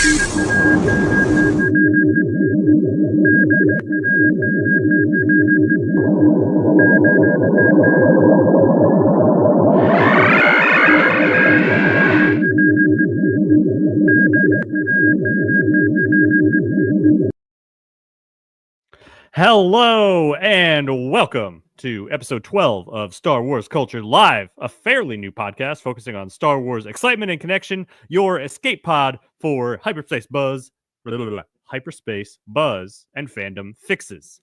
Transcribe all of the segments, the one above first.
Hello and welcome to episode 12 of Star Wars Culture Live, a fairly new podcast focusing on Star Wars excitement and connection, your escape pod for hyperspace buzz, and fandom fixes.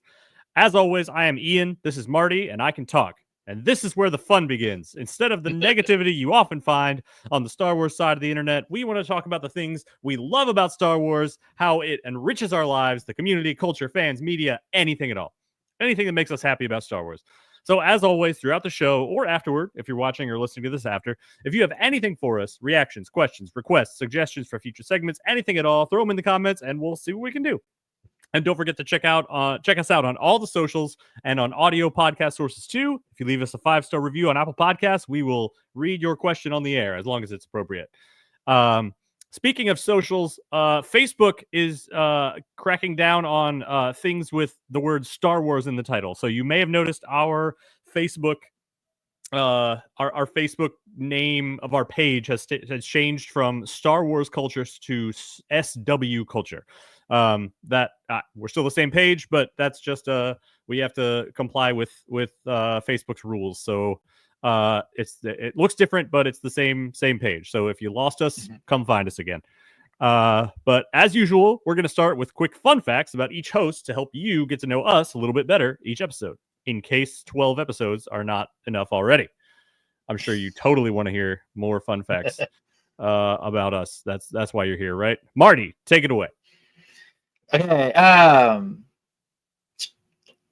As always, I am Ian, this is Marty, and I can talk. And this is where the fun begins. Instead of the negativity you often find on the Star Wars side of the internet, we want to talk about the things we love about Star Wars, how it enriches our lives, the community, culture, fans, media, anything at all. Anything that makes us happy about Star Wars. So as always, throughout the show or afterward, if you're watching or listening to this after, if you have anything for us, reactions, questions, requests, suggestions for future segments, anything at all, throw them in the comments and we'll see what we can do. And don't forget to check us out on all the socials and on audio podcast sources too. If you leave us a 5-star review on Apple Podcasts, we will read your question on the air as long as it's appropriate. Speaking of socials, Facebook is cracking down on things with the word Star Wars in the title. So you may have noticed our Facebook, our Facebook name of our page has changed from Star Wars Cultures to SW Culture. We're still the same page, but that's just we have to comply with Facebook's rules. So it looks different, but it's the same page. So if you lost us, come find us again. But as usual, we're going to start with quick fun facts about each host to help you get to know us a little bit better each episode, in case 12 episodes are not enough already. I'm sure you totally want to hear more fun facts about us. That's why you're here, right? Marty, take it away. Okay,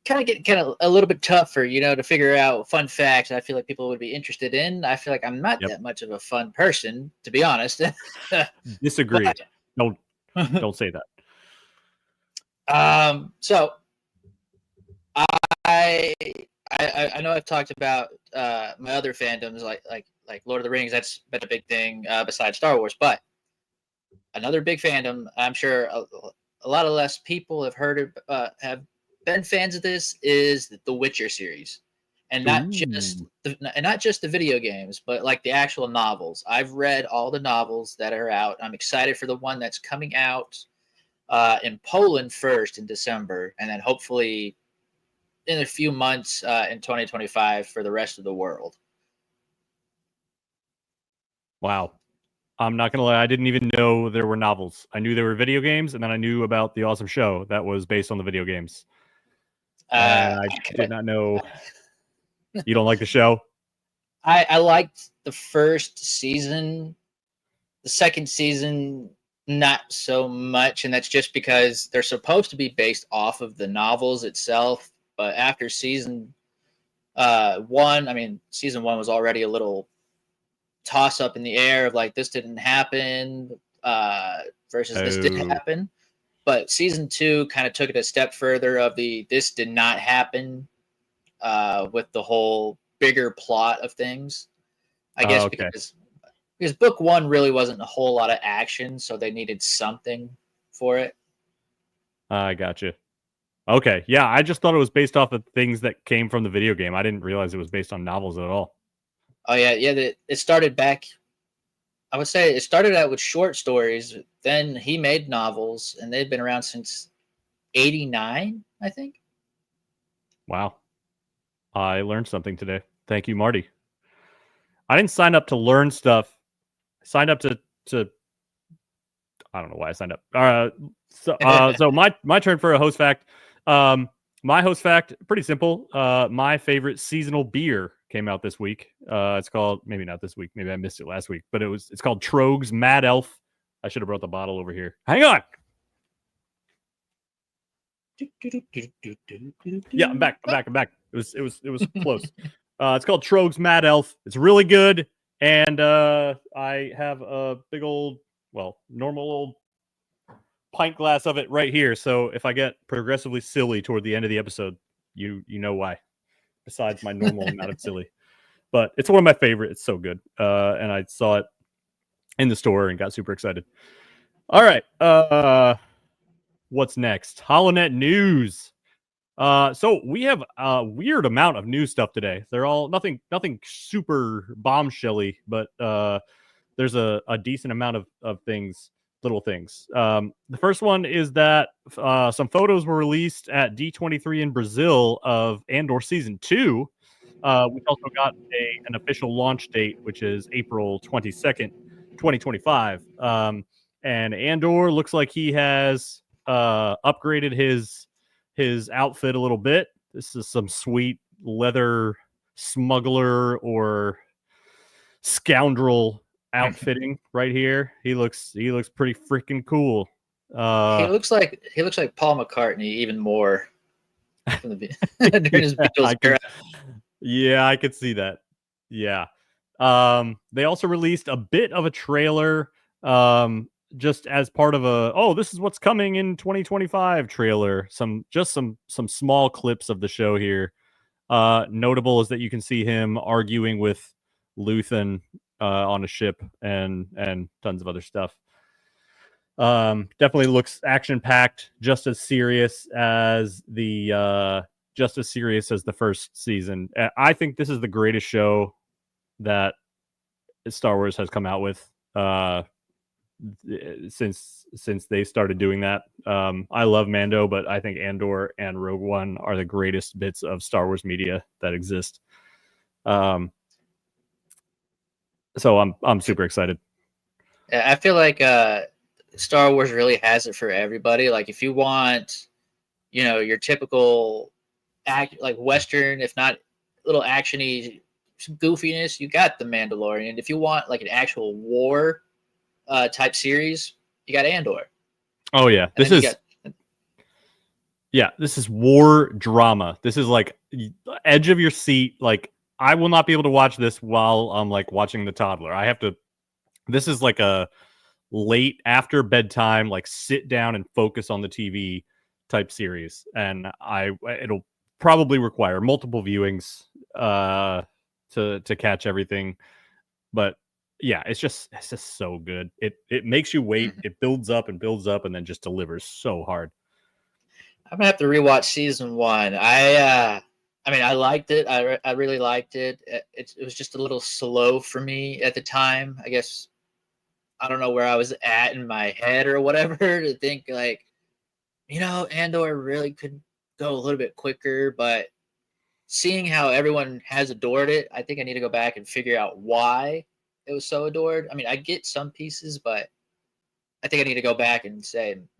kind of a little bit tougher, to figure out fun facts I feel like people would be interested in. I feel like I'm not that much of a fun person, to be honest. Disagree. Don't say that. So I know I've talked about my other fandoms like Lord of the Rings. That's been a big thing besides Star Wars, but another big fandom, I'm sure a lot of less people have heard of, have been fans of this, is the Witcher series, and not just the video games, but like the actual novels. I've read all the novels that are out. I'm excited for the one that's coming out in Poland first in December, and then hopefully in a few months in 2025 for the rest of the world. Wow. I'm not going to lie, I didn't even know there were novels. I knew there were video games, and then I knew about the awesome show that was based on the video games. I did not know. You don't like the show? I liked the first season. The second season, not so much, and that's just because they're supposed to be based off of the novels itself. But after season one, season one was already a little toss up in the air of like, this didn't happen versus this did happen. But season two kind of took it a step further of this did not happen with the whole bigger plot of things. I guess because book one really wasn't a whole lot of action, so they needed something for it. I gotcha. Okay, yeah, I just thought it was based off of things that came from the video game. I didn't realize it was based on novels at all. Oh, yeah. It started back, I would say it started out with short stories. Then he made novels, and they've been around since 1989, I think. Wow. I learned something today. Thank you, Marty. I didn't sign up to learn stuff. I signed up to I don't know why I signed up. So my turn for a host fact. My host fact, pretty simple. My favorite seasonal beer came out this week. It's called, maybe not this week, maybe I missed it last week, but it's called Trogue's Mad Elf. I should have brought the bottle over here. Hang on. Yeah, I'm back. It was close. It's called Trogue's Mad Elf. It's really good, and I have a big old, normal old pint glass of it right here. So if I get progressively silly toward the end of the episode, you know why. Besides my normal amount of silly, but it's one of my favorite. It's so good, and I saw it in the store and got super excited. All right. What's next? HoloNet news. So we have a weird amount of news stuff today. They're all nothing super bombshelly, but there's a decent amount of things, little things. The first one is that some photos were released at D23 in Brazil of Andor season 2. We've also got an official launch date, which is April 22nd, 2025. And Andor looks like he has upgraded his outfit a little bit. This is some sweet leather smuggler or scoundrel outfitting right here. He looks pretty freaking cool. He looks like Paul McCartney even more from the during his Beatles era. Yeah, I could see that. Yeah. They also released a bit of a trailer just as part of this is what's coming in 2025 trailer. Some small clips of the show here. Notable is that you can see him arguing with Luthen on a ship and tons of other stuff. Definitely looks action packed, just as serious as the first season. I think this is the greatest show that Star Wars has come out with since they started doing that. I love Mando, but I think Andor and Rogue One are the greatest bits of Star Wars media that exist. So I'm super excited. I feel like Star Wars really has it for everybody. Like if you want, your typical like Western, if not a little actiony goofiness, you got The Mandalorian. If you want like an actual war type series, you got Andor. Oh yeah, this is war drama. This is like edge of your seat. Like I will not be able to watch this while I'm like watching the toddler. I have to. This is like a late after bedtime, like sit down and focus on the TV type series, and it'll probably require multiple viewings to catch everything. But yeah, it's just so good. It makes you wait. It builds up and builds up, and then just delivers so hard. I'm gonna have to rewatch season 1. I mean, I liked it. I really liked it. It was just a little slow for me at the time. I guess I don't know where I was at in my head or whatever to think like, Andor really could go a little bit quicker. But seeing how everyone has adored it, I think I need to go back and figure out why it was so adored. I mean, I get some pieces, but I think I need to go back and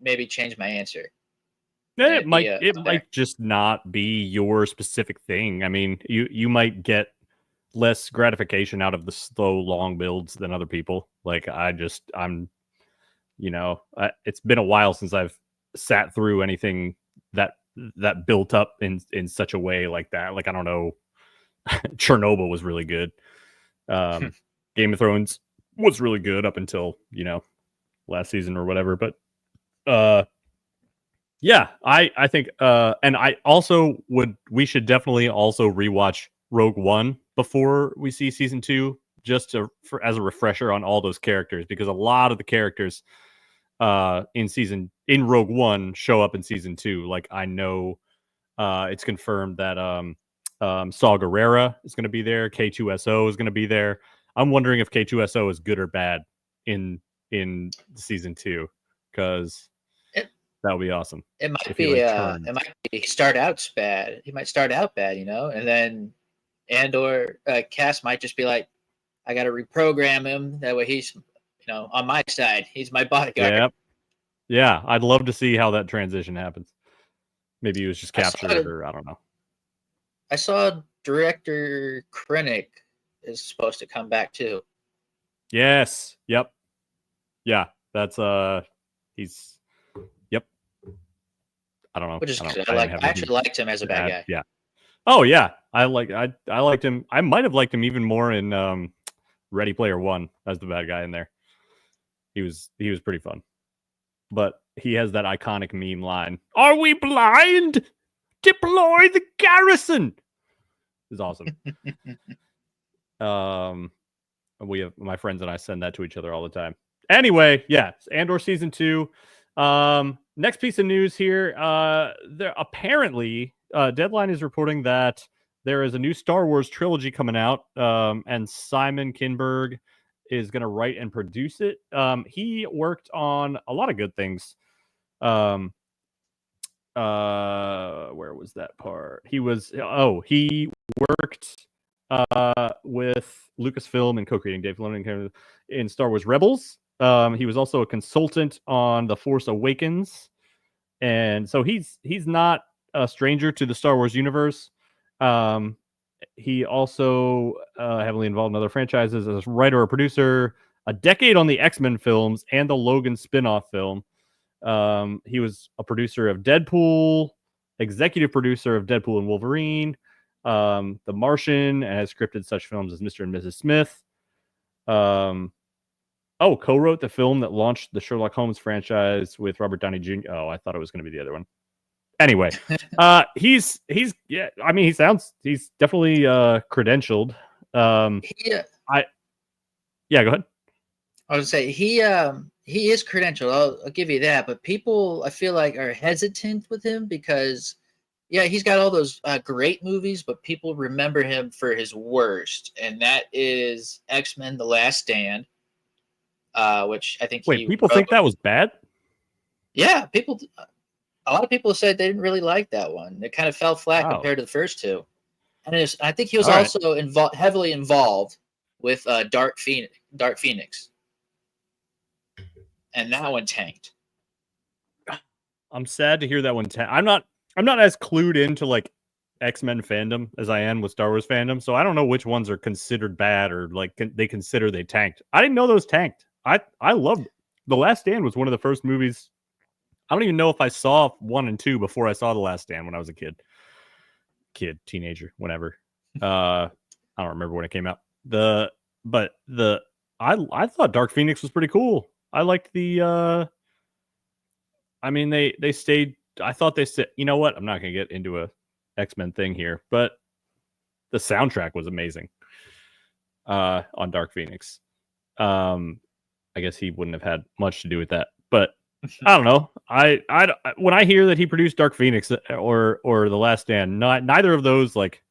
maybe change my answer. It might just not be your specific thing. I mean, you might get less gratification out of the slow, long builds than other people. Like it's been a while since I've sat through anything that built up in such a way like that. Like I don't know, Chernobyl was really good. Game of Thrones was really good up until last season or whatever. But yeah, I think and I also we should definitely also rewatch Rogue One before we see season 2, just as a refresher on all those characters, because a lot of the characters in Rogue One show up in season 2. Like I know it's confirmed that Saw Gerrera is going to be there, K2SO is going to be there. I'm wondering if K2SO is good or bad in season 2, because that would be awesome. It might be. It might be. Start out bad. He might start out bad, and then Andor Cass might just be like, I got to reprogram him. That way he's, on my side. He's my bodyguard. Yep. Yeah, I'd love to see how that transition happens. Maybe he was just captured, or I don't know. I saw director Krennic is supposed to come back too. Yes. Yep. Yeah, that's he's. Yep. I don't know. Which is good. I actually liked him as a bad guy. Yeah. Oh yeah, I liked him. I might have liked him even more in Ready Player One as the bad guy in there. He was pretty fun, but he has that iconic meme line: "Are we blind? Deploy the garrison." It's awesome. We have my friends and I send that to each other all the time. Anyway, yeah, Andor season 2. Next piece of news here. There apparently Deadline is reporting that there is a new Star Wars trilogy coming out, and Simon Kinberg is going to write and produce it. He worked on a lot of good things. Where was that part? He worked with Lucasfilm and co-creating Dave Filoni in Star Wars Rebels. He was also a consultant on The Force Awakens, and so he's not a stranger to the Star Wars universe. He also heavily involved in other franchises as a writer or producer, a decade on the X-Men films and the Logan spin-off film. He was a producer of Deadpool, executive producer of Deadpool and Wolverine, The Martian, and has scripted such films as Mr. and Mrs. Smith. Co-wrote the film that launched the Sherlock Holmes franchise with Robert Downey Jr. Oh, I thought it was going to be the other one. Anyway, he's definitely credentialed. Go ahead. I would say he is credentialed. I'll give you that. But people, I feel like, are hesitant with him because, yeah, he's got all those great movies, but people remember him for his worst, and that is X-Men: The Last Stand, which I think. Wait, people think that was bad? Yeah, a lot of people said they didn't really like that one. It kind of fell flat compared to the first two, and I think he was also heavily involved with Dark Phoenix. And that one tanked. I'm sad to hear that one tanked. I'm not as clued into like X-Men fandom as I am with Star Wars fandom, so I don't know which ones are considered bad or like they consider they tanked. I didn't know those tanked. I loved The Last Stand. Was one of the first movies. I don't even know if I saw 1 and 2 before I saw The Last Stand when I was a teenager, whenever. I don't remember when it came out. I thought Dark Phoenix was pretty cool. I liked the they stayed. I thought they said, you know what? I'm not going to get into a X-Men thing here, but the soundtrack was amazing on Dark Phoenix. I guess he wouldn't have had much to do with that, but I don't know. I when I hear that he produced Dark Phoenix or The Last Stand, neither of those like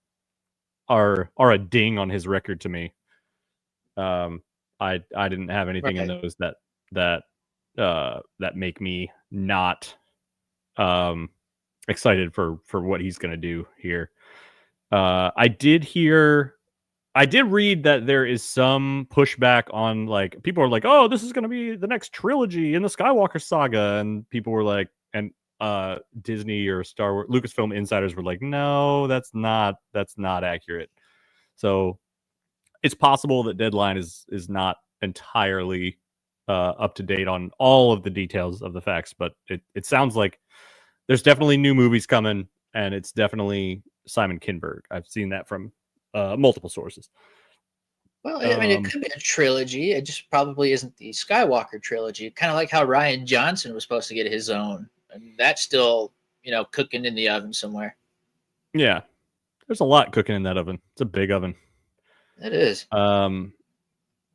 are a ding on his record to me. I didn't have anything in those that make me not excited for what he's going to do here. I did read that there is some pushback on, like, people are like, oh, this is going to be the next trilogy in the Skywalker saga, and people were like, and Disney or Star Wars Lucasfilm insiders were like, no, that's not accurate. So it's possible that Deadline is not entirely up to date on all of the details of the facts, but it sounds like there's definitely new movies coming, and it's definitely Simon Kinberg. I've seen that from multiple sources. Well, I mean, it could be a trilogy. It just probably isn't the Skywalker trilogy. Kind of like how Rian Johnson was supposed to get his own, and that's still, cooking in the oven somewhere. Yeah, there's a lot cooking in that oven. It's a big oven. It is. How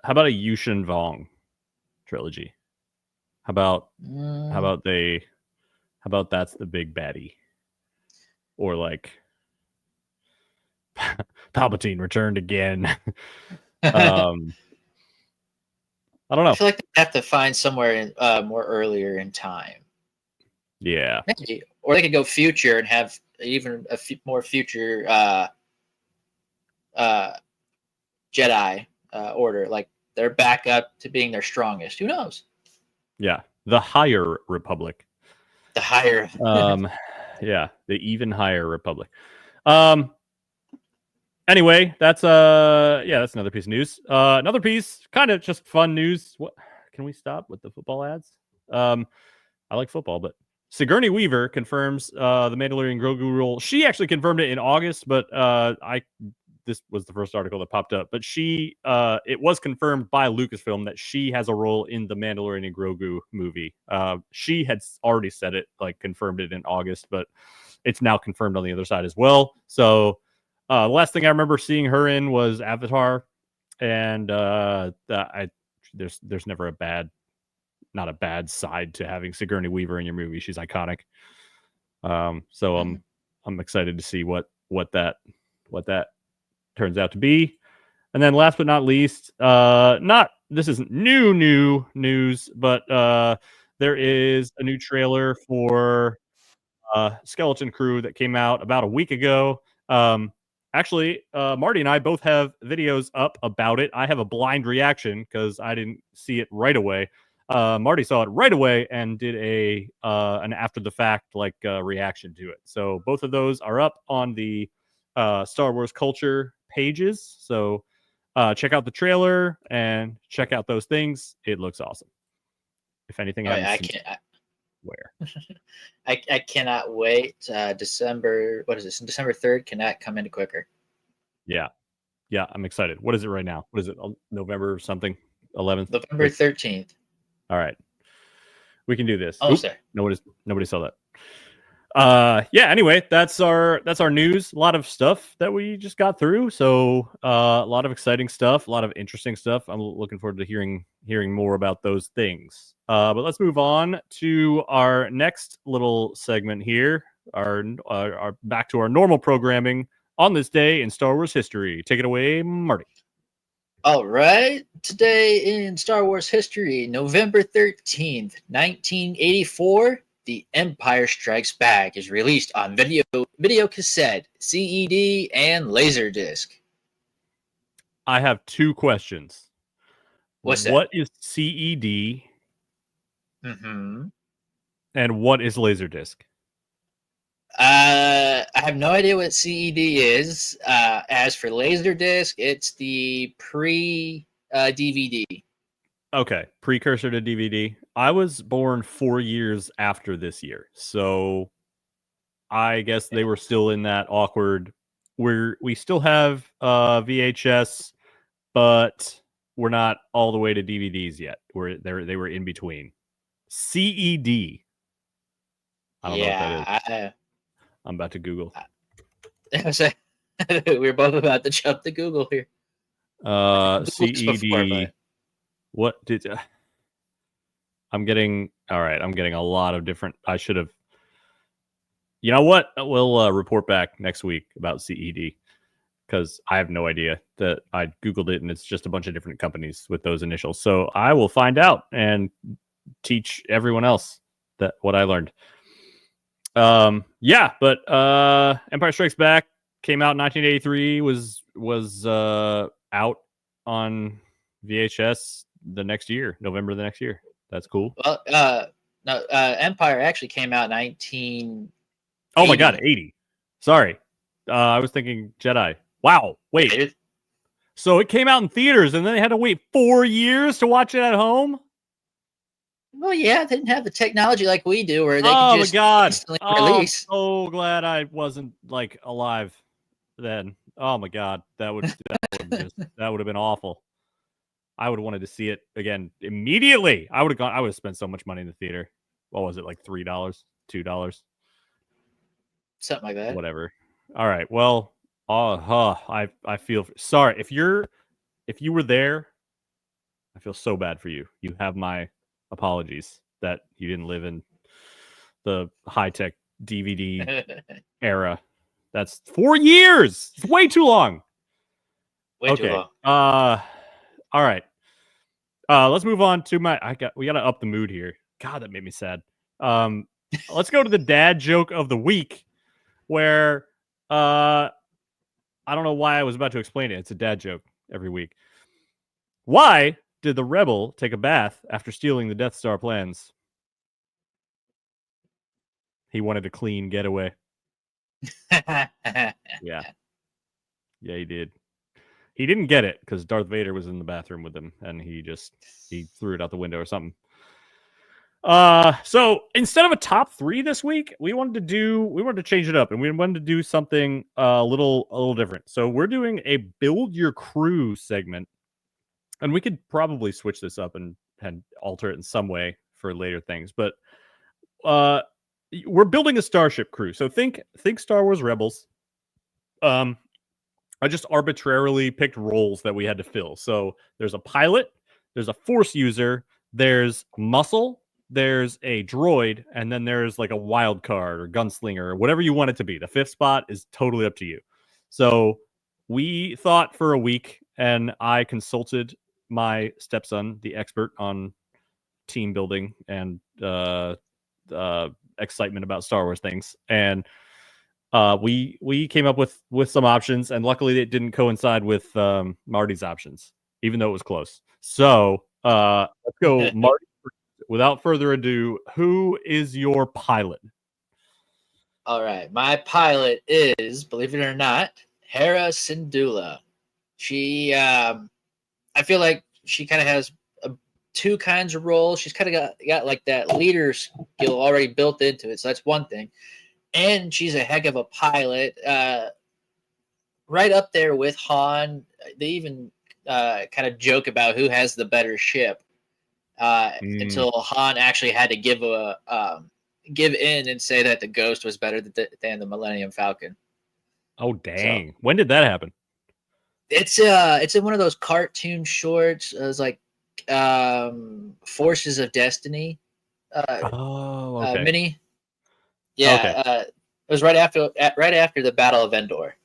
about a Yushin Vong trilogy? How about that's the big baddie? Or like Palpatine returned again. I don't know. I feel like they have to find somewhere in more earlier in time. Yeah. Maybe. Or they could go future and have even more future Jedi order. Like they're back up to being their strongest. Who knows? Yeah. The Higher Republic. The higher. Yeah. The even higher Republic. Anyway, that's another piece of news. Another piece, kind of just fun news. What can we stop with the football ads? I like football, but Sigourney Weaver confirms the Mandalorian Grogu role. She actually confirmed it in August, but this was the first article that popped up. But it was confirmed by Lucasfilm that she has a role in the Mandalorian and Grogu movie. She had already said it, like confirmed it in August, but it's now confirmed on the other side as well. So the last thing I remember seeing her in was Avatar, and there's never a bad not a bad side to having Sigourney Weaver in your movie. She's iconic. So I'm excited to see what that turns out to be. And then last but not least, this isn't new news, but there is a new trailer for Skeleton Crew that came out about a week ago. Actually, Marty and I both have videos up about it. I have a blind reaction because I didn't see it right away. Marty saw it right away and did an after the fact reaction to it. So both of those are up on the Star Wars Culture pages. So check out the trailer and check out those things. It looks awesome. If anything, I can't. Where? I cannot wait. December 3rd. Cannot come any quicker. Yeah, I'm excited. What is it right now? What is it? November something? 11th. November 13th. All right, we can do this. Almost there. Nobody saw that. Anyway, that's our news. A lot of stuff that we just got through. So a lot of exciting stuff, a lot of interesting stuff. I'm looking forward to hearing more about those things. But let's move on to our next little segment here. Our back to our normal programming on this day in Star Wars history. Take it away, Marty. All right. Today in Star Wars history, November 13th, 1984. The Empire Strikes Back is released on video cassette, CED, and Laserdisc. I have two questions. What's that? What is CED? Mm-hmm. And what is Laserdisc? I have no idea what CED is. As for Laserdisc, it's the pre-DVD. Okay, precursor to DVD. I was born 4 years after this year, so I guess they were still in that awkward where we still have VHS, but we're not all the way to DVDs yet. They were in between. CED. I don't know what that is. I'm about to Google. We're both about to jump to Google here. CED. What did I'm getting? All right, I'm getting a lot of different. I should have. You know what? We'll report back next week about CED because I have no idea. That I Googled it and it's just a bunch of different companies with those initials. So I will find out and teach everyone else that what I learned. But Empire Strikes Back came out in 1983. Was out on VHS the next year, November the next year. That's cool. Well, no, Empire actually came out 19. Oh my God, 80. Sorry, I was thinking Jedi. Wow, wait. So it came out in theaters, and then they had to wait 4 years to watch it at home. Well, yeah, they didn't have the technology like we do, where they could just instantly release. I'm so glad I wasn't alive then. Oh my God, that would have been awful. I would have wanted to see it again immediately. I would have spent so much money in the theater. What was it, like $3, $2? Something like that. Whatever. All right. Well, I feel sorry. If you were there, I feel so bad for you. You have my apologies that you didn't live in the high-tech DVD era. That's 4 years. It's way too long. Way too long. All right. Let's move on to we gotta up the mood here. God, that made me sad. Let's go to the dad joke of the week, where I don't know why I was about to explain it. It's a dad joke every week. Why did the rebel take a bath after stealing the Death Star plans? He wanted a clean getaway. Yeah, he did. He didn't get it because Darth Vader was in the bathroom with him, and he threw it out the window or something. So instead of a top 3 this week, we wanted to change it up, and we wanted to do something a little different. So we're doing a build your crew segment, and we could probably switch this up and alter it in some way for later things. But we're building a Starship crew. So think Star Wars Rebels. I just arbitrarily picked roles that we had to fill. So there's a pilot, there's a Force user, There's muscle, there's a droid, and then there's like a wild card or gunslinger or whatever you want it to be. The fifth spot is totally up to you. So we thought for a week, and I consulted my stepson, the expert on team building and excitement about Star Wars things, and we came up with some options, and luckily it didn't coincide with Marty's options, even though it was close. So let's go, Marty. Without further ado, who is your pilot? All right, my pilot is, believe it or not, Hera Syndulla. She, I feel like she kind of has two kinds of roles. She's kind of got like that leader skill already built into it, so that's one thing. And she's a heck of a pilot, right up there with Han. They even kind of joke about who has the better ship. Until Han actually had to give in and say that the Ghost was better than the Millennium Falcon. Oh dang! So, when did that happen? It's in one of those cartoon shorts. It was like Forces of Destiny. Okay. Mini. Yeah. Okay. It was right after the Battle of Endor.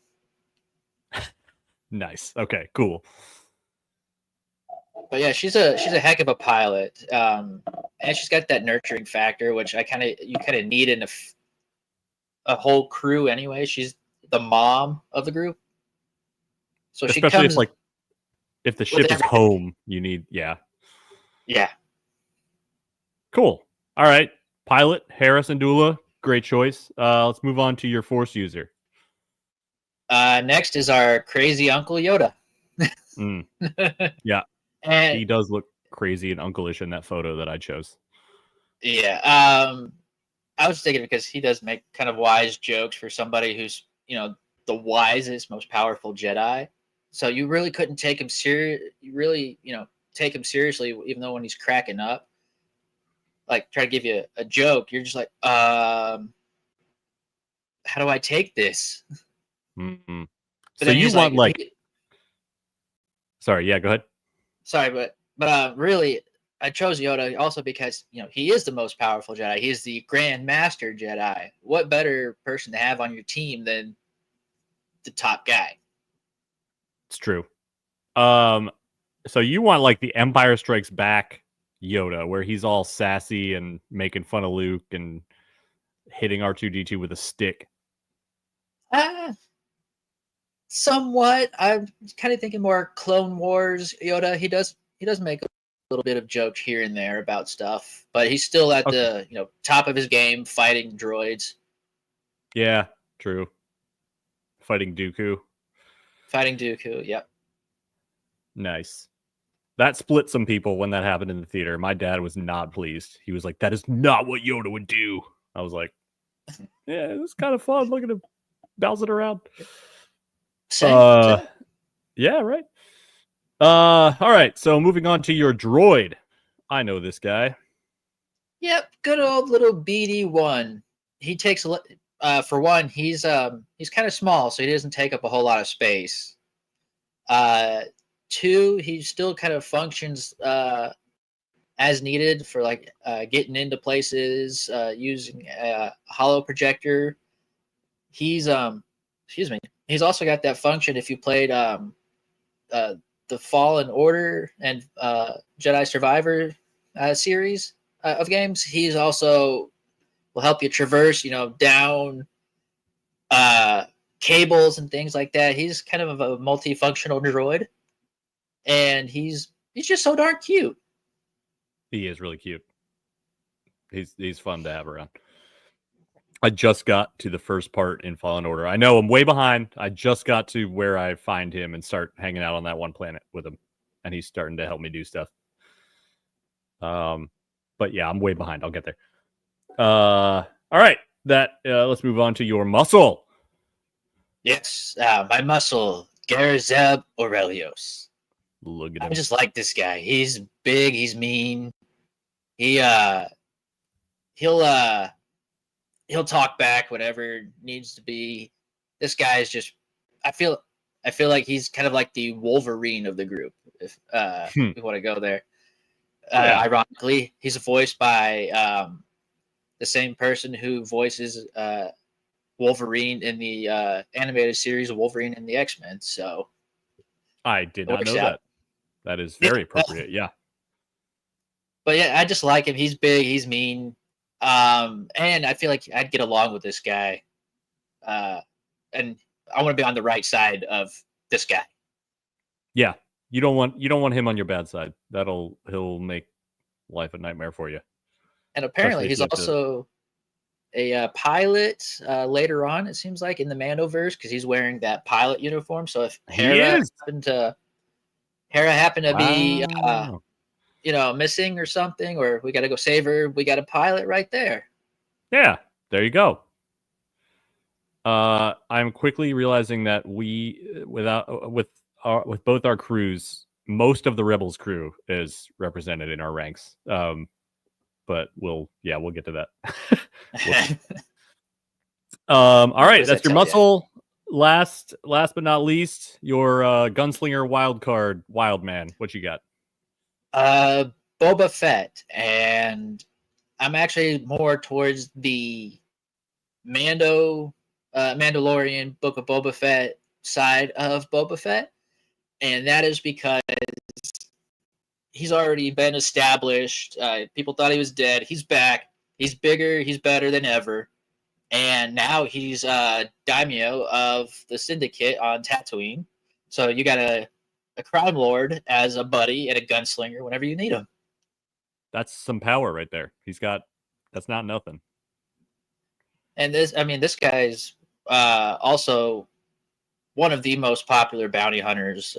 Nice. Okay. Cool. But yeah, she's a heck of a pilot, and she's got that nurturing factor, which you kind of need in a whole crew anyway. She's the mom of the group, so especially if the ship is home, you need yeah. Cool. All right, pilot Hera Syndulla, great choice. Let's move on to your Force user. Next is our crazy Uncle Yoda. Yeah. And he does look crazy and uncle-ish in that photo that I chose. Yeah. I was thinking because he does make kind of wise jokes for somebody who's, the wisest, most powerful Jedi. So you really couldn't take him take him seriously, even though when he's cracking up, like try to give you a joke, you're just like, how do I take this? Mm-hmm. So you want sorry, yeah, go ahead. Sorry, but really, I chose Yoda also because he is the most powerful Jedi. He is the Grand Master Jedi. What better person to have on your team than the top guy? It's true. So you want like the Empire Strikes Back Yoda, where he's all sassy and making fun of Luke and hitting R2-D2 with a stick. Somewhat. I'm kind of thinking more Clone Wars Yoda. He does make a little bit of jokes here and there about stuff, but he's still at the top of his game fighting droids. Yeah, true. Fighting Dooku. Yep. Nice. That split some people when that happened in the theater. My dad was not pleased. He was like, "That is not what Yoda would do." I was like, "Yeah, it was kind of fun looking at him bounce it around." Same. Yeah, right. All right. So moving on to your droid. I know this guy. Yep, good old little BD1. He takes for one, he's kind of small, so he doesn't take up a whole lot of space. Two, he still kind of functions as needed for getting into places, using a holo projector. He's he's also got that function if you played the Fallen Order and Jedi Survivor series of games. He's also will help you traverse, down cables and things like that. He's kind of a multifunctional droid, and he's just so darn cute. He is really cute. He's fun to have around. I just got to the first part in Fallen Order. I know I'm way behind. I just got to where I find him and start hanging out on that one planet with him, and he's starting to help me do stuff. But yeah, I'm way behind. I'll get there. All right. Let's move on to your muscle. Yes, my muscle, Garazeb Aurelios. Look at him. I just like this guy. He's big. He's mean. He'll talk back whatever needs to be. This guy is just. I feel like he's kind of like the Wolverine of the group. If we want to go there, Ironically, he's voiced by the same person who voices Wolverine in the animated series of Wolverine and the X-Men. So I did it not works know out. that. That is Yeah, very appropriate. Yeah. but yeah, I just like him. He's big. He's mean. And I feel like I'd get along with this guy. And I want to be on the right side of this guy. Yeah. You don't want him on your bad side. He'll make life a nightmare for you. And apparently, Especially if he's you have to. also a pilot later on. It seems like in the Mandoverse because he's wearing that pilot uniform. So if He is. Hera happened to be Wow. missing or something, or we got to go save her, we got a pilot right there. Yeah. There you go. I'm quickly realizing that with both our crews, most of the Rebels crew is represented in our ranks. But we'll get to that. All right, that's your muscle. Last but not least, your gunslinger wild man. What you got? Boba Fett, and I'm actually more towards the Mandalorian Book of Boba Fett side of Boba Fett, and that is because he's already been established. People thought he was dead. He's back. He's bigger. He's better than ever. And now he's daimyo of the Syndicate on Tatooine. So you got a crime lord as a buddy and a gunslinger whenever you need him. That's some power right there. That's not nothing. And this guy's also one of the most popular bounty hunters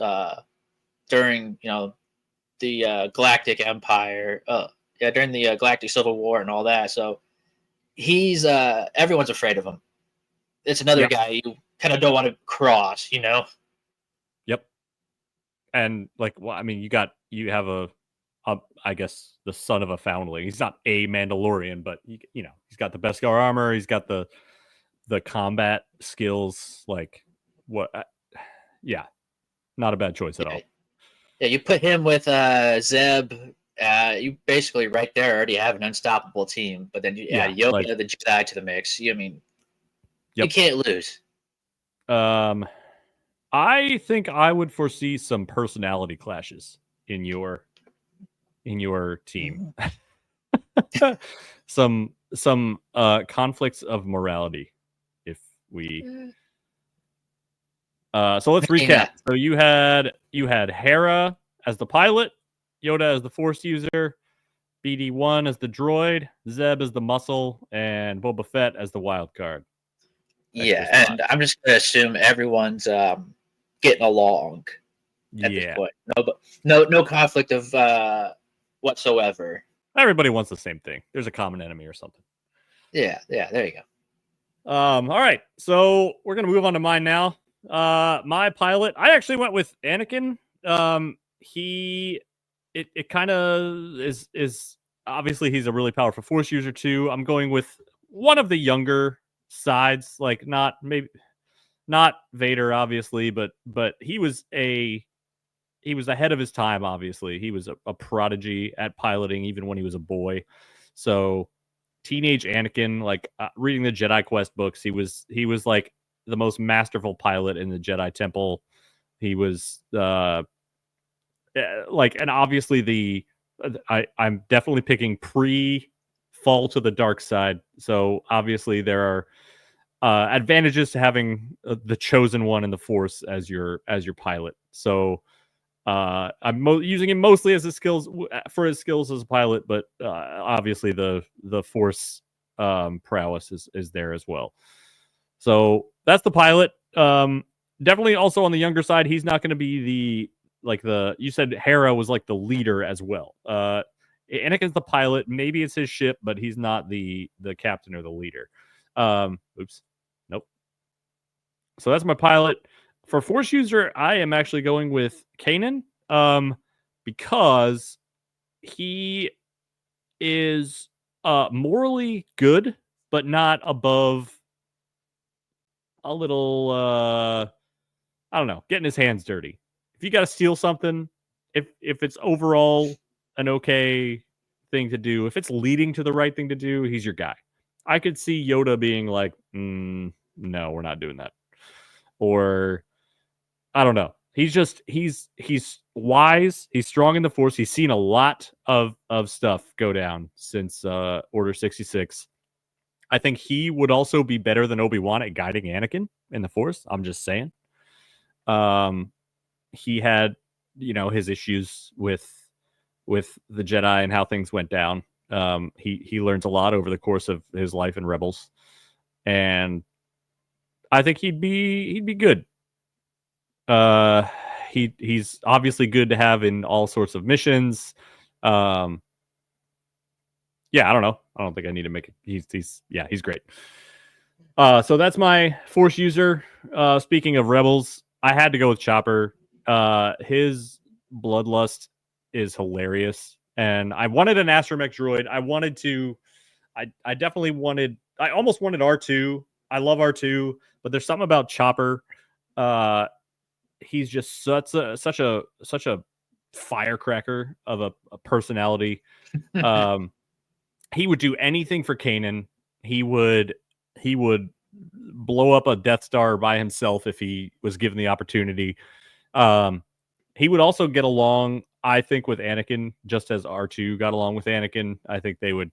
during the Galactic Empire. During the Galactic Civil War and all that. So he's everyone's afraid of him. It's another guy you kind of don't want to cross, Yep. And you have a I guess the son of a foundling. He's not a Mandalorian, but he's got the Beskar armor. He's got the combat skills. Like what? Not a bad choice at all. Yeah, you put him with Zeb. You basically right there already have an unstoppable team. But then you add Yoda, the Jedi, to the mix. You can't lose. I think I would foresee some personality clashes in your team. some conflicts of morality, if we. So let's recap. So you had Hera as the pilot, Yoda as the Force user, BD1 as the droid, Zeb as the muscle, and Boba Fett as the wild card. Yeah, and I'm just gonna assume everyone's getting along at this point. No conflict of whatsoever. Everybody wants the same thing. There's a common enemy or something. Yeah, there you go. All right, so we're gonna move on to mine now. My pilot, I actually went with Anakin. It kind of is obviously he's a really powerful Force user too. I'm going with one of the younger sides, like not Vader, obviously, but he was ahead of his time. Obviously, he was a prodigy at piloting even when he was a boy. So teenage Anakin, like reading the Jedi Quest books, he was like the most masterful pilot in the Jedi Temple. He was and obviously I'm definitely picking pre-fall to the dark side. So obviously there are advantages to having the chosen one in the Force as your pilot. So I'm using him mostly as his skills as a pilot, but obviously the Force prowess is there as well. So that's the pilot. Definitely also on the younger side. He's not going to be you said Hera was like the leader as well. Anakin's the pilot. Maybe it's his ship, but he's not the captain or the leader. Nope. So that's my pilot. For Force user, I am actually going with Kanan, because he is morally good, but not above a little I don't know, getting his hands dirty. If you got to steal something, if it's overall an okay thing to do, if it's leading to the right thing to do, he's your guy. I could see Yoda being like, no, we're not doing that. Or I don't know. He's wise. He's strong in the Force. He's seen a lot of stuff go down since Order 66. I think he would also be better than Obi-Wan at guiding Anakin in the Force. I'm just saying. He had, his issues with the Jedi and how things went down. He learns a lot over the course of his life in Rebels, and I think he'd be good. He's obviously good to have in all sorts of missions. Yeah, I don't know. I don't think I need to make it. He's great. So that's my Force user. Speaking of Rebels, I had to go with Chopper. His bloodlust is hilarious, and I wanted an astromech droid. I definitely wanted. I almost wanted R2. I love R2, but there's something about Chopper. He's just such a firecracker of a personality. He would do anything for Kanan. He would blow up a Death Star by himself if he was given the opportunity. He would also get along, I think, with Anakin, just as R2 got along with Anakin. I think they would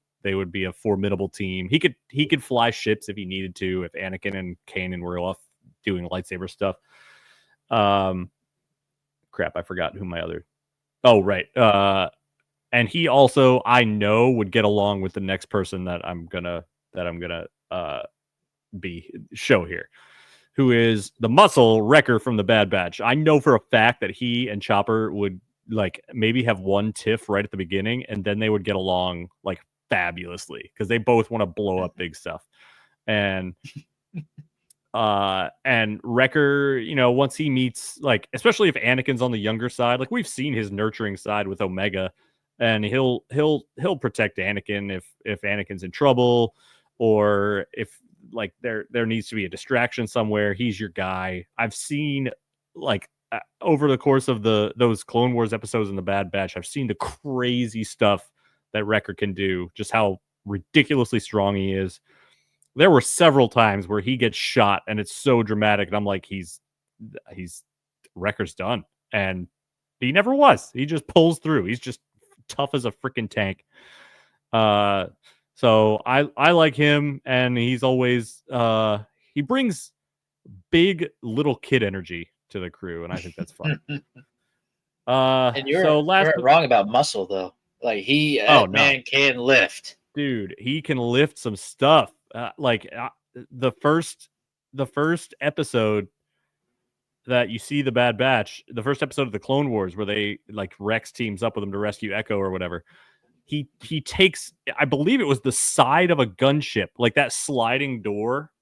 be a formidable team. He could fly ships if he needed to, if Anakin and Kanan were off doing lightsaber stuff. Crap, I forgot who my other. Oh, right. And he also, I know, would get along with the next person that I'm gonna show here, who is the muscle Wrecker from the Bad Batch. I know for a fact that he and Chopper would like maybe have one tiff right at the beginning, and then they would get along like fabulously because they both want to blow up big stuff. And Wrecker, once he meets, like, especially if Anakin's on the younger side, like we've seen his nurturing side with Omega, and he'll protect Anakin if Anakin's in trouble, or if like there needs to be a distraction somewhere. He's your guy. I've seen like over the course of those Clone Wars episodes in the Bad Batch, I've seen the crazy stuff that Wrecker can do, just how ridiculously strong he is. There were several times where he gets shot and it's so dramatic, and I'm like, he's Wrecker's done, and he never was. He just pulls through. He's just tough as a freaking tank. So I like him, and he's always he brings big little kid energy to the crew, and I think that's fun. And you're wrong about muscle though. Like man can lift. Dude, he can lift some stuff. The first episode that you see the Bad Batch, the first episode of the Clone Wars, where they like Rex teams up with him to rescue Echo or whatever. He takes, I believe it was the side of a gunship, like that sliding door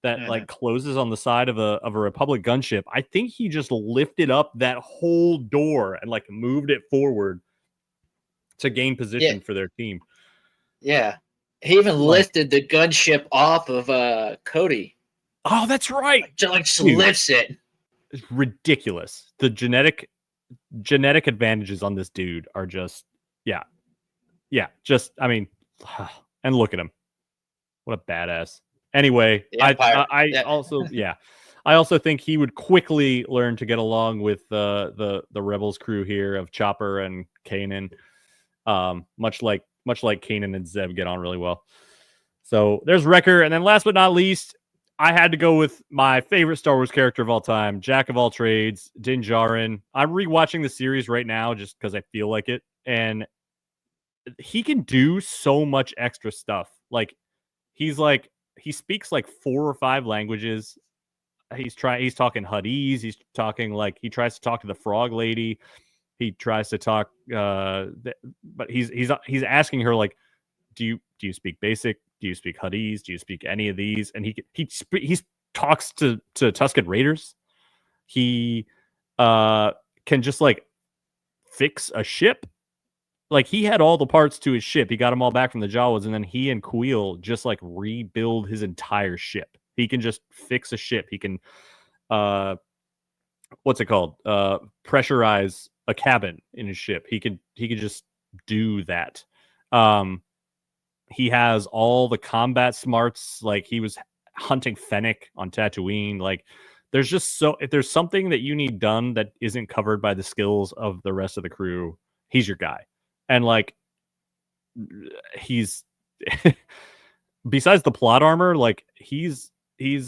that like closes on the side of a Republic gunship. I think he just lifted up that whole door and like moved it forward to gain position for their team. Yeah. He even lifted the gunship off of Cody. Oh, that's right. Just lifts it. It's ridiculous. The genetic advantages on this dude are just, just, I mean, and look at him. What a badass. Anyway, I also think he would quickly learn to get along with the Rebels crew here of Chopper and Kanan, much like Kanan and Zeb get on really well. So there's Wrecker, and then last but not least, I had to go with my favorite Star Wars character of all time, Jack of all trades, Din Djarin. I'm rewatching the series right now just because I feel like it, and he can do so much extra stuff. Like he speaks like 4 or 5 languages. He's talking Huttese. He's talking, like, he tries to talk to the frog lady. He tries to talk, but he's asking her, like, do you speak Basic? Do you speak Huttese? Do you speak any of these? And he talks to Tusken Raiders. He can just like fix a ship. Like, he had all the parts to his ship. He got them all back from the Jawas, and then he and Kuiil just like rebuild his entire ship. He can just fix a ship. He can what's it called? Pressurize a cabin in his ship. He could just do that. He has all the combat smarts. Like, he was hunting Fennec on Tatooine. Like, there's just if there's something that you need done that isn't covered by the skills of the rest of the crew, he's your guy. And like, he's besides the plot armor, like he's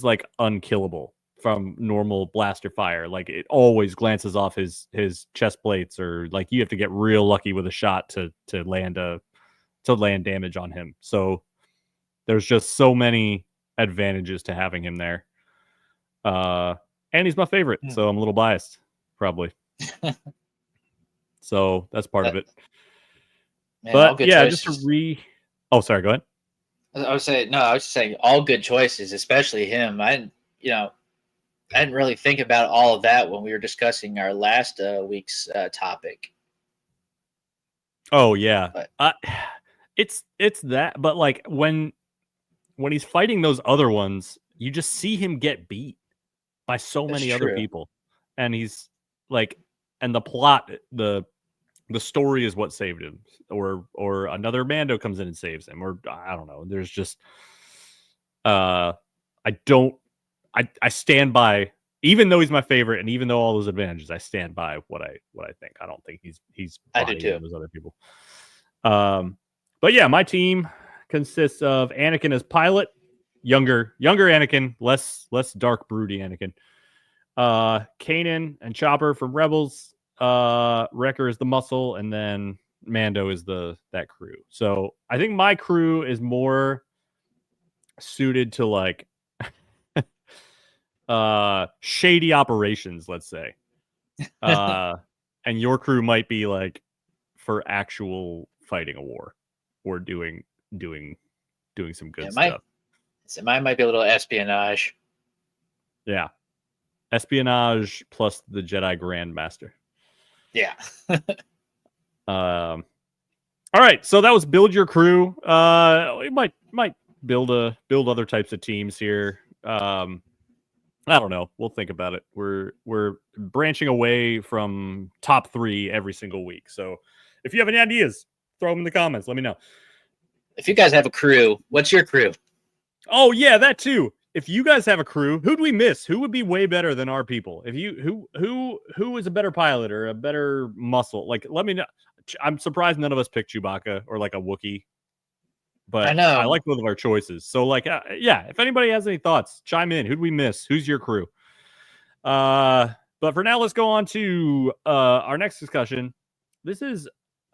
like unkillable from normal blaster fire. Like, it always glances off his chest plates, or like you have to get real lucky with a shot to land damage on him. So there's just so many advantages to having him there. And he's my favorite, so I'm a little biased, probably. So that's part of it. Man, but yeah, choices. Just to oh, sorry, go ahead. I was just saying all good choices, especially him. I didn't really think about all of that when we were discussing our last week's topic. Oh yeah, but, it's that. But like when he's fighting those other ones, you just see him get beat by so many other people, and he's like, and the plot, the story is what saved him, or another Mando comes in and saves him, or I don't know. There's just I stand by, even though he's my favorite, and even though all those advantages, I stand by what I think. I don't think he's I do too. Those other people. But yeah, my team consists of Anakin as pilot, younger Anakin, less dark broody Anakin. Kanan and Chopper from Rebels. Wrecker is the muscle, and then Mando is that crew. So I think my crew is more suited to like shady operations, let's say. And your crew might be like for actual fighting a war or doing some good stuff. So mine might be a little espionage. Yeah. Espionage plus the Jedi Grandmaster. Yeah. All right, so that was build your crew. We might build other types of teams here. I don't know. We'll think about it. We're branching away from top 3 every single week. So if you have any ideas, throw them in the comments. Let me know. If you guys have a crew, what's your crew? Oh yeah, that too. If you guys have a crew, who'd we miss? Who would be way better than our people? If you who is a better pilot or a better muscle? Like, let me know. I'm surprised none of us picked Chewbacca or like a Wookiee. But I know I like both of our choices. So like, yeah, if anybody has any thoughts, chime in. Who'd we miss? Who's your crew? But for now, let's go on to our next discussion. This is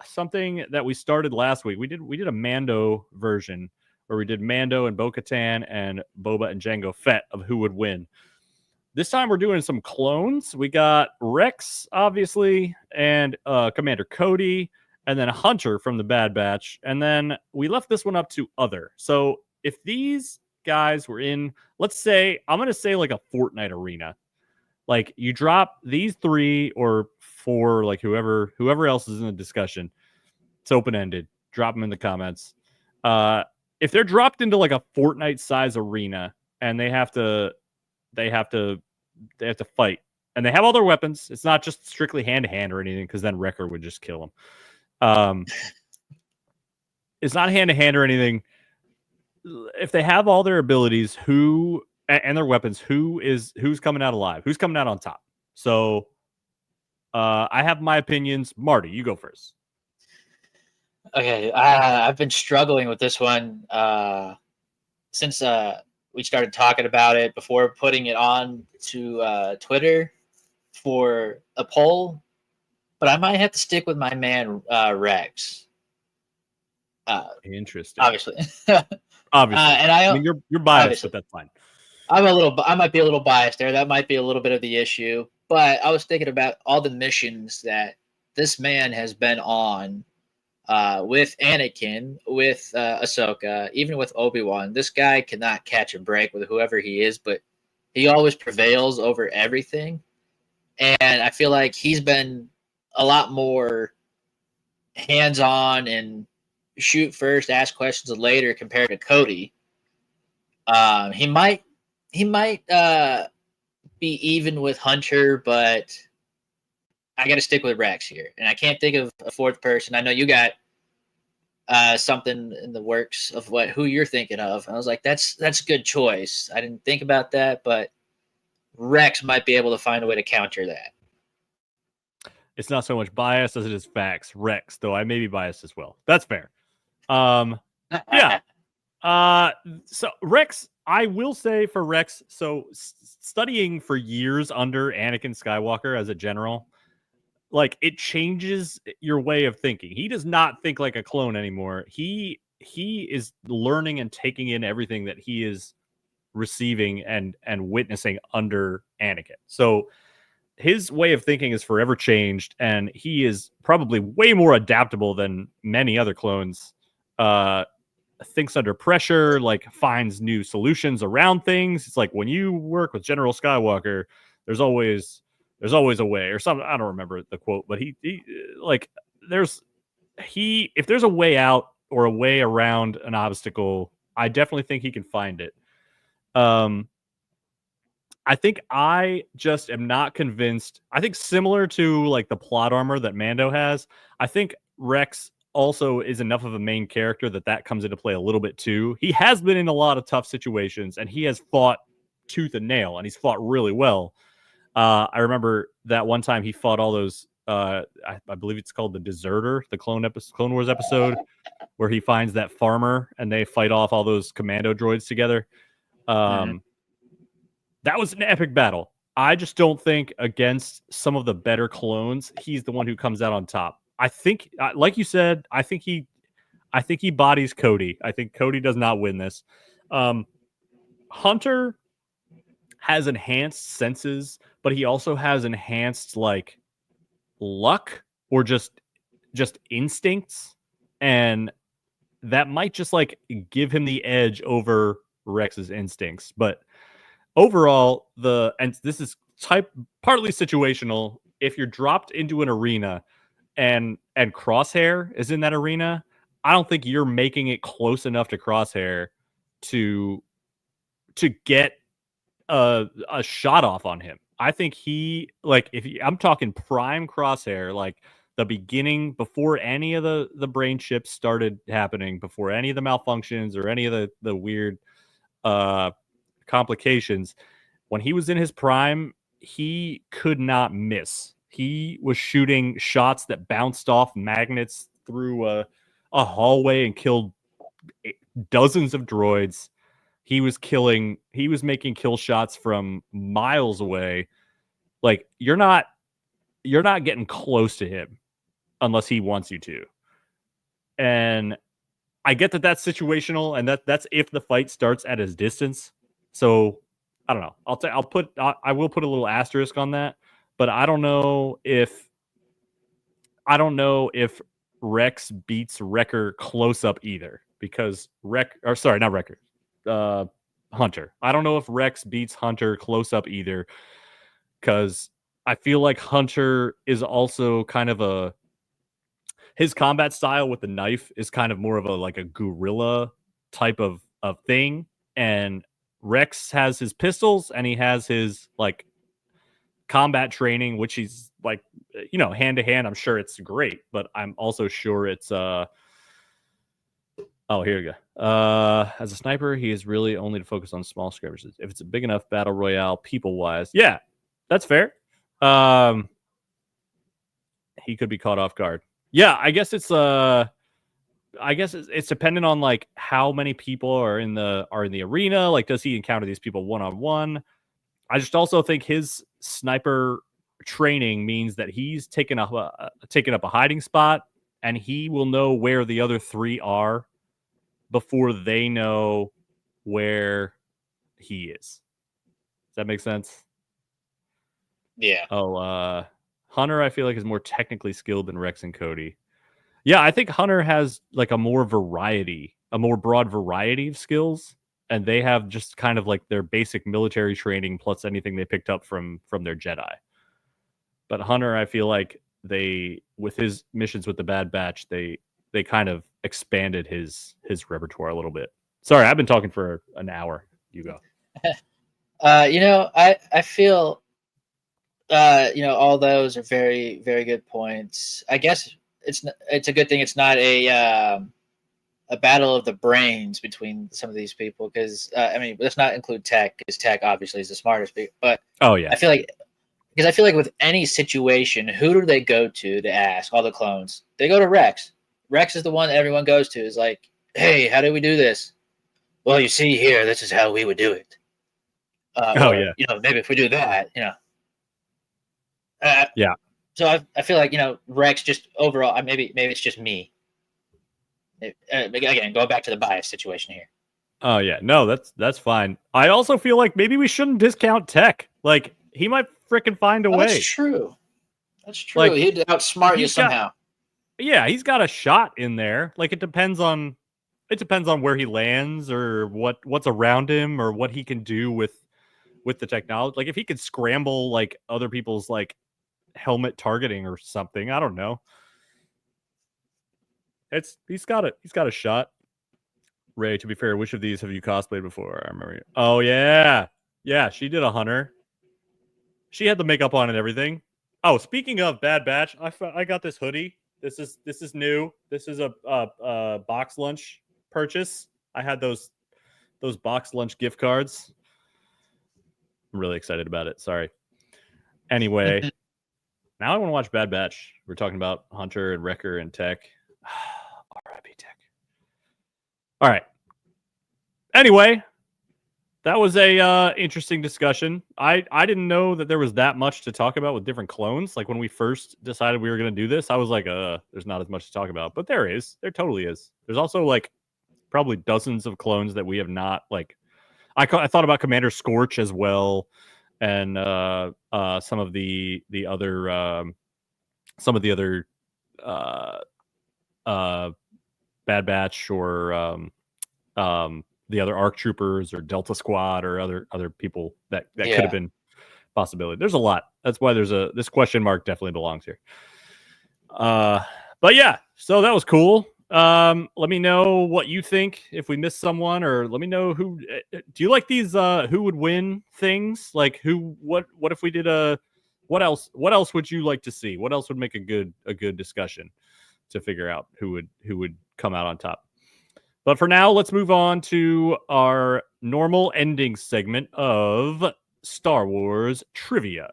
something that we started last week. We did a Mando version where we did Mando and Bo-Katan and Boba and Jango Fett of who would win. This time we're doing some clones. We got Rex, obviously, and Commander Cody, and then Hunter from the Bad Batch. And then we left this one up to other. So if these guys were in, let's say, I'm going to say like a Fortnite arena. Like, you drop these 3 or 4, like whoever else is in the discussion. It's open-ended. Drop them in the comments. If they're dropped into like a Fortnite size arena and they have to fight, and they have all their weapons, it's not just strictly hand to hand or anything, because then Wrecker would just kill them. It's not hand to hand or anything. If they have all their abilities, and their weapons, who's coming out alive? Who's coming out on top? So I have my opinions. Marty, you go first. Okay, I've been struggling with this one since we started talking about it, before putting it on to Twitter for a poll. But I might have to stick with my man Rex. Interesting. Obviously. And I mean, you're biased, but that's fine. I might be a little biased there. That might be a little bit of the issue. But I was thinking about all the missions that this man has been on. With Anakin, with Ahsoka, even with Obi-Wan. This guy cannot catch a break with whoever he is, but he always prevails over everything. And I feel like he's been a lot more hands-on and shoot first, ask questions later compared to Cody. He might be even with Hunter, but I got to stick with Rex here. And I can't think of a fourth person. I know you got something in the works of who you're thinking of. And I was like, that's a good choice. I didn't think about that, but Rex might be able to find a way to counter that. It's not so much bias as it is facts. Rex, though I may be biased as well. That's fair. Yeah. So Rex, I will say for Rex, so studying for years under Anakin Skywalker as a general, like it changes your way of thinking. He does not think like a clone anymore. He is learning and taking in everything that he is receiving and witnessing under Anakin. So his way of thinking is forever changed, and he is probably way more adaptable than many other clones. Thinks under pressure, like finds new solutions around things. It's like when you work with General Skywalker, there's always a way or something. I don't remember the quote, but he like if there's a way out or a way around an obstacle, I definitely think he can find it. I think I just am not convinced. I think similar to like the plot armor that Mando has, I think Rex also is enough of a main character that comes into play a little bit too. He has been in a lot of tough situations and he has fought tooth and nail and he's fought really well. I remember that one time he fought all those I believe it's called the Deserter, the Clone Wars episode, where he finds that farmer and they fight off all those commando droids together. That was an epic battle. I just don't think against some of the better clones, he's the one who comes out on top. I think, like you said, I think he bodies Cody. I think Cody does not win this. Hunter has enhanced senses, but he also has enhanced like luck or just instincts, and that might just like give him the edge over Rex's instincts. But overall, and this is partly situational. If you're dropped into an arena and Crosshair is in that arena, I don't think you're making it close enough to Crosshair to get a shot off on him. I think I'm talking prime Crosshair, like the beginning, before any of the brain chips started happening, before any of the malfunctions or any of the weird complications. When he was in his prime, he could not miss. He was shooting shots that bounced off magnets through a hallway and killed dozens of droids. He was making kill shots from miles away. Like you're not getting close to him unless he wants you to. And I get that that's situational, and that's if the fight starts at his distance. So I don't know. I will put a little asterisk on that, but I don't know if Rex beats Wrecker close up either, because Hunter. I don't know if Rex beats Hunter close up either, because I feel like Hunter is also kind of his combat style with the knife is kind of more of a guerrilla type of thing, and Rex has his pistols and he has his like combat training, which he's like, hand to hand. I'm sure it's great, but I'm also sure it's here we go. As a sniper, he is really only to focus on small skirmishes. If it's a big enough battle royale, people wise, yeah, that's fair. He could be caught off guard. Yeah, I guess it's dependent on like how many people are in the arena. Like, does he encounter these people one-on-one? I just also think his sniper training means that he's taken up a hiding spot, and he will know where the other three are before they know where he is. Does that make sense? Yeah. Oh, Hunter, I feel like, is more technically skilled than Rex and Cody. Yeah, I think Hunter has like a more broad variety of skills, and they have just kind of like their basic military training plus anything they picked up from their Jedi. But Hunter, I feel like with his missions with the Bad Batch, they kind of expanded his repertoire a little bit. Sorry, I've been talking for an hour. You go. I feel all those are very, very good points. I guess it's a good thing it's not a a battle of the brains between some of these people. Because I mean, let's not include Tech, because Tech obviously is the smartest. But Oh yeah. I feel like with any situation, who do they go to ask all the clones? They go to Rex. Rex is the one that everyone goes to. Is like, hey, how do we do this? Well, you see here, this is how we would do it. Or maybe if we do that, Yeah. So I feel like Rex just overall. Maybe it's just me. Again, going back to the bias situation here. Oh yeah. No, that's fine. I also feel like maybe we shouldn't discount Tech. Like he might freaking find a way. That's true. Like, He'd outsmart you somehow. Yeah, he's got a shot in there. Like it depends on where he lands or what's around him or what he can do with the technology. Like if he could scramble like other people's like helmet targeting or something, I don't know. He's got a shot. Ray, to be fair, which of these have you cosplayed before? I remember. Oh yeah, she did a hunter. She had the makeup on and everything. Oh, speaking of Bad Batch, I got this hoodie. This is new. This is a box lunch purchase. I had those box lunch gift cards. I'm really excited about it. Sorry. Anyway, now I want to watch Bad Batch. We're talking about Hunter and Wrecker and Tech. R.I.P. Tech. All right. Anyway, that was a interesting discussion. I didn't know that there was that much to talk about with different clones. Like when we first decided we were going to do this, I was like, there's not as much to talk about. But there is. There totally is. There's also like probably dozens of clones that we have not like. I thought about Commander Scorch as well, and some of the other Bad Batch or the other ARC troopers or Delta Squad or other people that could have been possibility. There's a lot. That's why this question mark definitely belongs here. But yeah, so that was cool. Let me know what you think if we missed someone, or let me know who do you like these who would win things? Like what if we did what else would you like to see? What else would make a good discussion to figure out who would come out on top? But for now, let's move on to our normal ending segment of Star Wars Trivia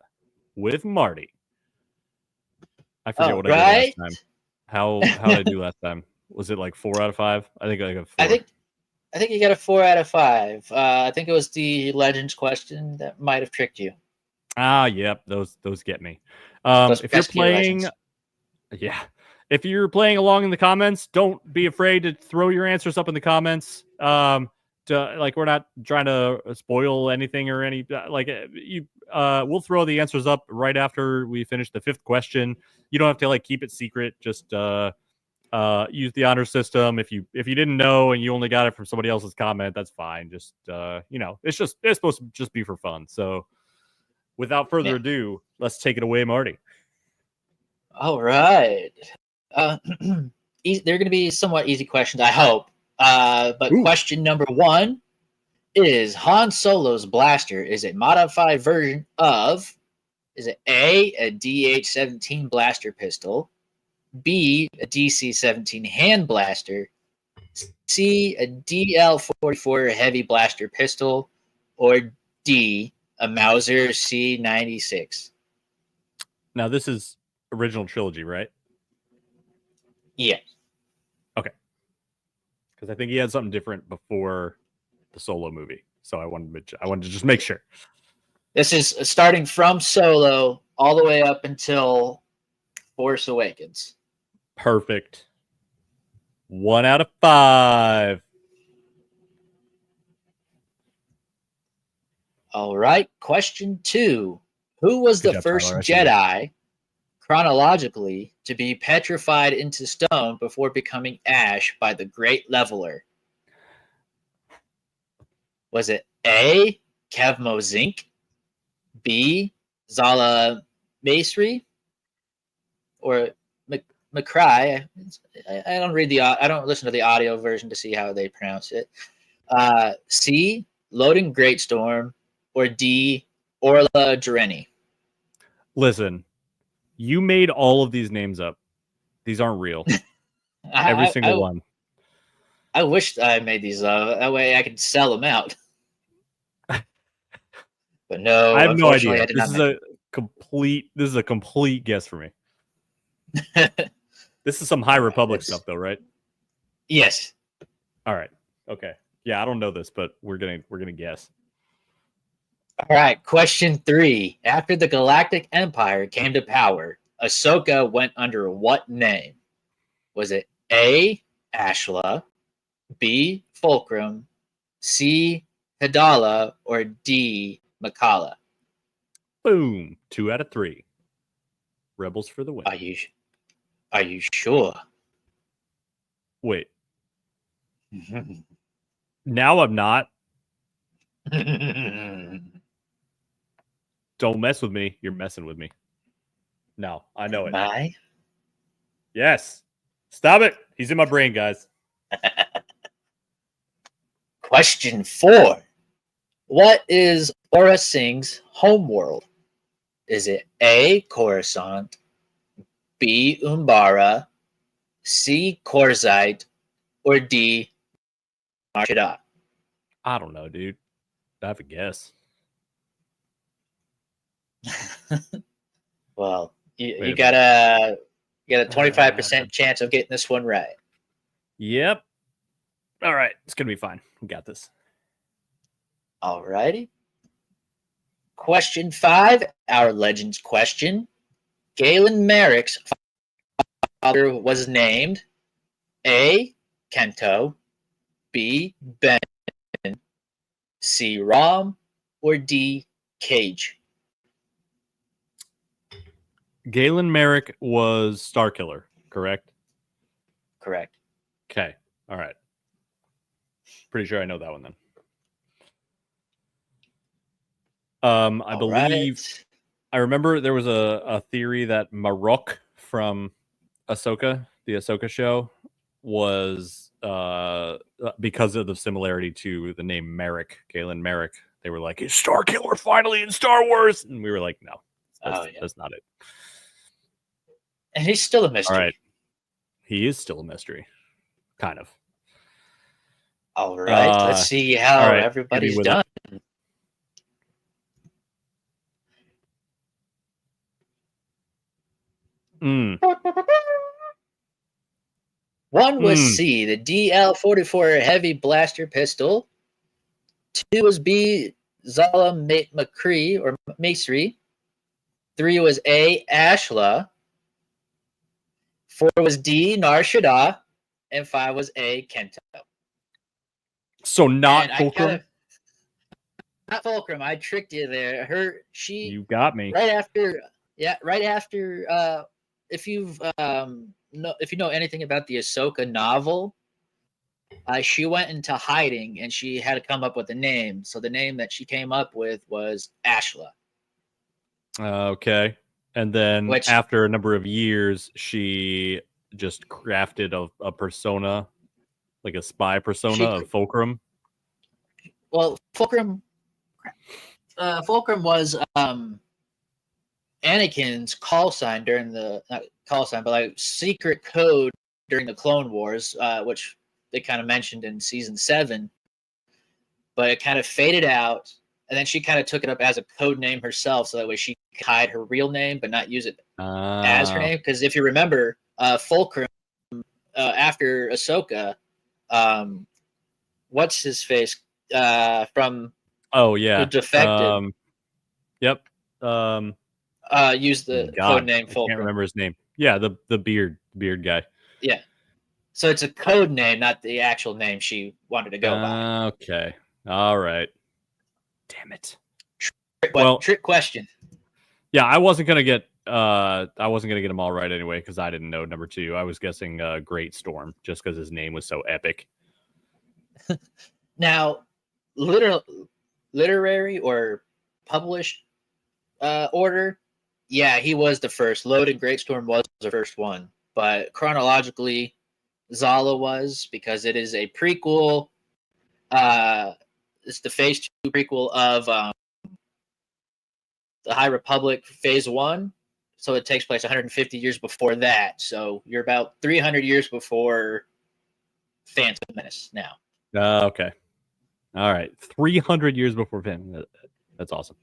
with Marty. I forget what I did last time. How did I do last time? Was it like 4 out of 5? I think I got 4. I think you got a 4 out of 5. I think it was the Legends question that might have tricked you. Yep, those get me. If you're playing, if you're playing along in the comments, don't be afraid to throw your answers up in the comments. We're not trying to spoil anything or any we'll throw the answers up right after we finish the 5th question. You don't have to keep it secret. Just use the honor system. If you didn't know and you only got it from somebody else's comment, that's fine. Just it's supposed to just be for fun. So without further ado, let's take it away, Marty. All right. They're going to be somewhat easy questions, I hope. But question number 1 is Han Solo's blaster is a modified version of, is it A, DH-17 blaster pistol, B, a DC-17 hand blaster, C, a DL-44 heavy blaster pistol, or D, a Mauser C-96? Now, this is original trilogy, right? Yeah. Okay. Because I think he had something different before the Solo movie. So I wanted to just make sure. This is starting from Solo all the way up until Force Awakens. Perfect. 1 out of 5. All right. Question 2. Who was the first Jedi chronologically to be petrified into stone before becoming ash by the Great Leveler? Was it A, Kevmo Zink, B, Zala Masri, or McCry? I don't read I don't listen to the audio version to see how they pronounce it. C, Loading Greatstorm, or D, Orla Jareni? Listen, you made all of these names up. These aren't real. Every single one. I wish I made these. That way I could sell them out. But no, I have no unfortunately, idea. I did This not is a complete guess for me. make. This is some High All right, Republic stuff, though, right? Yes. All right. Okay. Yeah, I don't know this, but we're gonna guess. All right. Question 3. After the Galactic Empire came to power, Ahsoka went under what name? Was it A. Ashla, B. Fulcrum, C. Hidala, or D. Makala? Boom. 2 out of 3. Rebels for the win. Are you sure? Wait. Now I'm not. Don't mess with me. You're messing with me. No, I know it. My? Yes. Stop it. He's in my brain, guys. Question 4. What is Aura Singh's homeworld? Is it A. Coruscant, B. Umbara, C. Corzite, or D. Marshada? I don't know, dude. I have a guess. Well, you Wait a got a 25% chance of getting this one right. Yep. All right. It's going to be fine. We got this. All righty. Question 5, our Legends question. Galen Merrick's father was named A. Kento, B. Ben, C. Rom, or D. Cage? Galen Merrick was Starkiller, correct? Correct. Okay. All right. Pretty sure I know that one then. I believe I remember there was a theory that Marok from Ahsoka, the Ahsoka show, was because of the similarity to the name Merrick, Galen Merrick. They were like, "Is Starkiller finally in Star Wars?" And we were like, "No, that's not it." And he's still a mystery. All right, he is still a mystery, kind of. All right, let's see how everybody's done. One was C, the DL-44 heavy blaster pistol. 2 was B, Zala McCree or Macery. 3 was A, Ashla. 4 was D, Nar Shaddaa. And 5 was A, Kento. So not Fulcrum? Not Fulcrum. I tricked you there. You got me. Right after, if you know anything about the Ahsoka novel, she went into hiding and she had to come up with a name. So the name that she came up with was Ashla. Okay. And then after a number of years, she just crafted a persona, like a spy persona of Fulcrum. Well, Fulcrum was Anakin's call sign during not call sign, but like secret code during the Clone Wars, which they kind of mentioned in season 7. But it kind of faded out, and then she kind of took it up as a code name herself, so that way she could hide her real name but not use it as her name. Because if you remember, Fulcrum after Ahsoka, what's his face from who defected? Yep. Used the code name Fulcrum. I can't remember his name. Yeah, the beard guy. Yeah. So it's a code name, not the actual name she wanted to go by. Okay. All right. Damn it. Trick question. Yeah, I wasn't gonna get them all right anyway because I didn't know number 2. I was guessing Great Storm just because his name was so epic. Now, literary or published order, yeah, he was the first. Loaded Great Storm was the first one, but chronologically, Zala was, because it is a prequel. It's the Phase 2 prequel of the High Republic Phase 1. So it takes place 150 years before that. So you're about 300 years before Phantom Menace now. Okay. All right. 300 years before Phantom. That's awesome.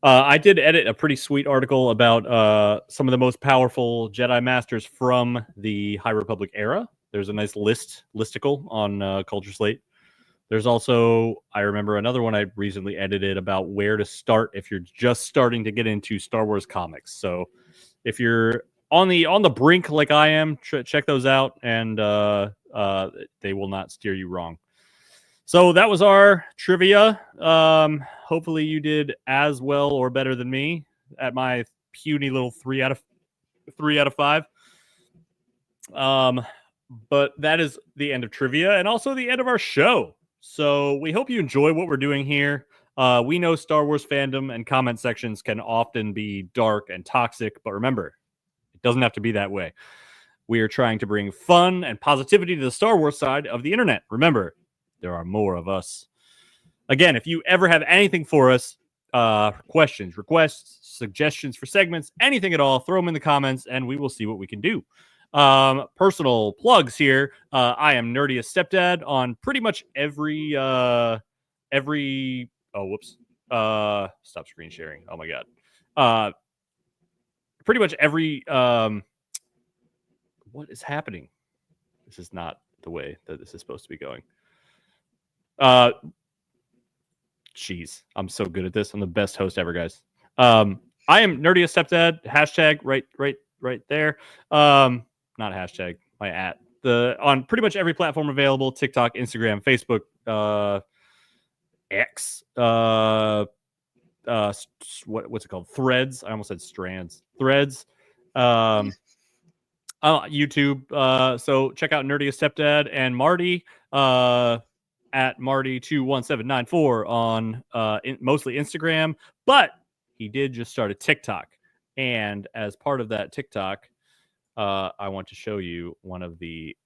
I did edit a pretty sweet article about some of the most powerful Jedi Masters from the High Republic era. There's a nice listicle on Culture Slate. There's also, I remember another one I recently edited about where to start if you're just starting to get into Star Wars comics. So if you're on the brink like I am, check those out, and they will not steer you wrong. So that was our trivia. Hopefully you did as well or better than me at my puny little 3 out of 5. But that is the end of trivia and also the end of our show. So we hope you enjoy what we're doing here. We know Star Wars fandom and comment sections can often be dark and toxic, but remember, it doesn't have to be that way. We are trying to bring fun and positivity to the Star Wars side of the internet. Remember, there are more of us. Again, if you ever have anything for us, questions, requests, suggestions for segments, anything at all, throw them in the comments and we will see what we can do. Personal plugs here. I am Nerdiest Stepdad on pretty much every stop screen sharing. Oh my god. Pretty much every what is happening? This is not the way that this is supposed to be going. Jeez, I'm so good at this. I'm the best host ever, guys. I am Nerdiest Stepdad. Hashtag right there. Not hashtag, my on pretty much every platform available: TikTok, Instagram, Facebook, X, what's it called? Threads. I almost said strands. Threads. YouTube. So check out Nerdiest Stepdad and Marty at Marty21794 on mostly Instagram, but he did just start a TikTok. And as part of that TikTok, I want to show you one of the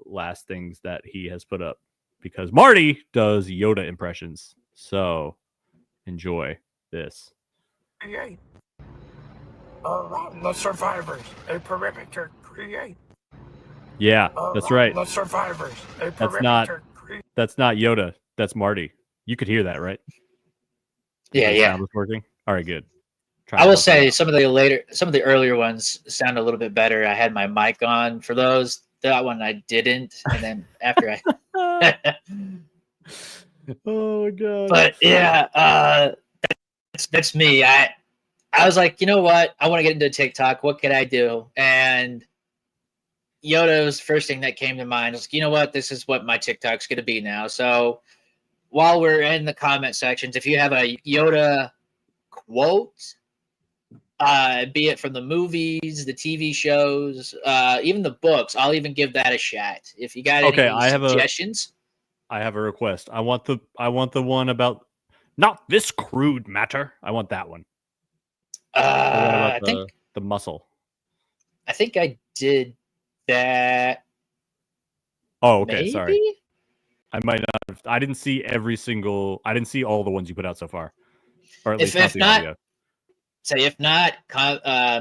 last things that he has put up because Marty does Yoda impressions. So enjoy this. Create around the survivors a perimeter. Create. Yeah, that's right. The survivors a perimeter. That's not Yoda. That's Marty. You could hear that, right? Yeah. Sound was working. All right, good. I will say some of the earlier ones sound a little bit better. I had my mic on for those. That one I didn't, and then after I. Oh my god! But yeah, that's me. I was like, you know what? I want to get into TikTok. What could I do? And Yoda was the first thing that came to mind. I was like, you know what? This is what my TikTok's going to be now. So while we're in the comment sections, if you have a Yoda quote, be it from the movies, the TV shows, even the books, I'll even give that a shot. If you got any suggestions, I have a request. I want the one about not this crude matter. I want that one. I think the muscle. I think I did that. Oh, okay. Maybe? Sorry. I might not have. I didn't see all the ones you put out so far. Or at least not the audio. Say if not,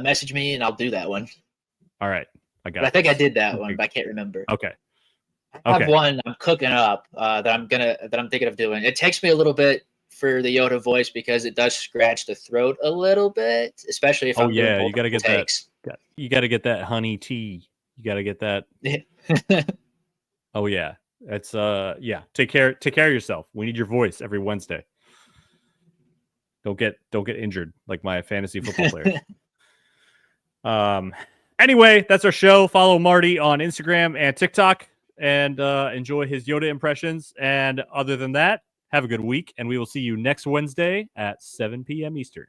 message me and I'll do that one. All right, I got. But I think I did that one, but I can't remember. Okay. I have one I'm cooking up that I'm thinking of doing. It takes me a little bit for the Yoda voice because it does scratch the throat a little bit, especially if I'm doing you got to get takes. that. You got to get that honey tea. You got to get that. Oh yeah, it's Take care of yourself. We need your voice every Wednesday. Don't get injured like my fantasy football players. Anyway, that's our show. Follow Marty on Instagram and TikTok and enjoy his Yoda impressions. And other than that, have a good week. And we will see you next Wednesday at 7 p.m. Eastern.